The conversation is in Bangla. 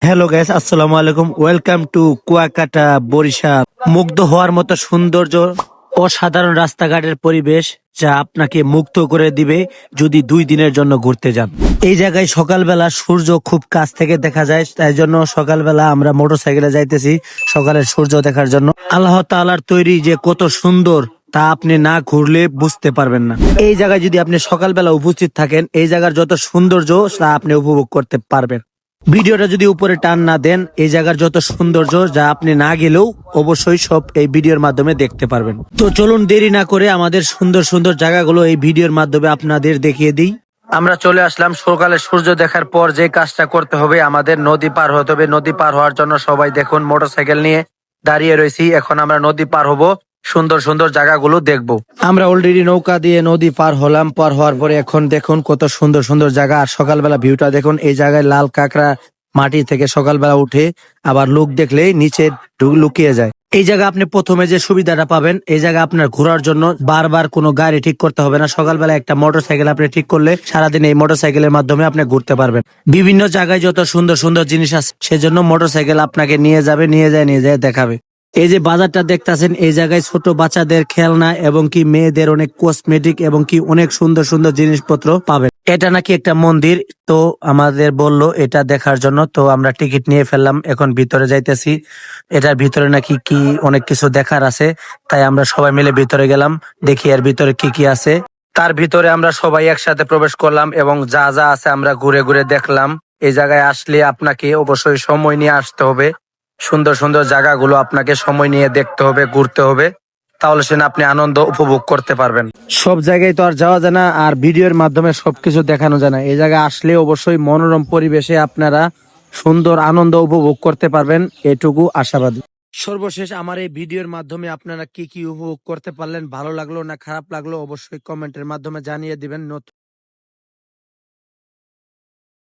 হ্যালো গাইস, আসসালামু আলাইকুম। Welcome to Kuakata, Barishal. মুগ্ধ হওয়ার মতো সৌন্দর্য, অসাধারণ রাস্তাঘাটের পরিবেশ যা আপনাকে মুগ্ধ করে দিবে যদি 2 দিনের জন্য ঘুরতে যান। এই জায়গায় সকালবেলা সূর্য খুব কাছ থেকে দেখা যায়, তাই জন্য সকালবেলা আমরা মোটরসাইকেলে যাইতেছি সকালের সূর্য দেখার জন্য। আল্লাহ তাআলার তৈরি যে কত সুন্দর তা আপনি না ঘুরলে বুঝতে পারবেন না। এই জায়গায় যদি আপনি সকালবেলা উপস্থিত থাকেন, এই জায়গার যত সৌন্দর্য তা আপনি উপভোগ করতে পারবেন। ভিডিওটা যদি উপরে টান না দেন, এই জায়গার যত সৌন্দর্য যা আপনি না গেলেও অবশ্যই সব এই ভিডিওর মাধ্যমে দেখতে পারবেন। তো চলুন দেরি না করে আমাদের সুন্দর সুন্দর জায়গাগুলো এই ভিডিওর মাধ্যমে আপনাদের দেখিয়ে দিই। আমরা চলে আসলাম সকালে সূর্য দেখার পর যে কাজটা করতে হবে, আমাদের নদী পার হতে হবে। নদী পার হওয়ার জন্য সবাই দেখুন মোটরসাইকেল নিয়ে দাঁড়িয়ে রয়েছি। এখন আমরা নদী পার হব, সুন্দর সুন্দর জায়গাগুলো দেখবো। আমরা অলরেডি নৌকা দিয়ে নদী পার হলাম। পার হওয়ার পরে এখন দেখুন কত সুন্দর সুন্দর জায়গা। আর সকালবেলা ভিউটা দেখুন, এই জায়গায় লাল কাঁকড়া মাটি থেকে সকালবেলা উঠে আবার লোক দেখলেই নিচে লুকিয়ে যায়। এই জায়গা আপনি প্রথমে যে সুবিধাটা পাবেন, এই জায়গা আপনার ঘোরার জন্য বারবার কোনো গাড়ি ঠিক করতে হবে না। সকালবেলা একটা মোটরসাইকেল আপনি ঠিক করলে সারাদিন এই মোটরসাইকেলের মাধ্যমে আপনি ঘুরতে পারবেন। বিভিন্ন জায়গায় যত সুন্দর সুন্দর জিনিস আছে, সেজন্য মোটরসাইকেল আপনাকে নিয়ে যাবে, নিয়ে যায় দেখাবে। এই যে বাজারটা দেখতাছেন, এই জায়গায় ছোট বাচ্চাদের খেলনা এবং কি মেয়েদের অনেক কসমেটিক এবং কি অনেক সুন্দর সুন্দর জিনিসপত্র পাবেন। এটা নাকি একটা মন্দির, তো আমাদের বলল এটা দেখার জন্য, তো আমরা টিকিট নিয়ে ফেললাম। এখন ভিতরে যাইতেছি। এটার ভিতরে নাকি কি অনেক কিছু দেখার আছে, তাই আমরা সবাই মিলে ভিতরে গেলাম, দেখি এর ভিতরে কি কি আছে। তার ভিতরে আমরা সবাই একসাথে প্রবেশ করলাম এবং যা যা আছে আমরা ঘুরে ঘুরে দেখলাম। এই জায়গায় আসলে আপনাকে অবশ্যই সময় নিয়ে আসতে হবে। সুন্দর সুন্দর জায়গাগুলো আপনাকে সময় নিয়ে দেখতে হবে, ঘুরতে হবে, তাহলে সেটা আপনি আনন্দ উপভোগ করতে পারবেন। সব জায়গায় তো আর যাওয়া যায় না, আর ভিডিওর মাধ্যমে সবকিছু দেখানো যায় না। এই জায়গায় আসলে অবশ্যই মনোরম পরিবেশে আপনারা সুন্দর আনন্দ উপভোগ করতে পারবেন, এটুকু আশাবাদী। সর্বশেষ আমার এই ভিডিওর মাধ্যমে আপনারা কি কি উপভোগ করতে পারলেন, ভালো লাগলো না খারাপ লাগলো, অবশ্যই কমেন্টের মাধ্যমে জানিয়ে দিবেন।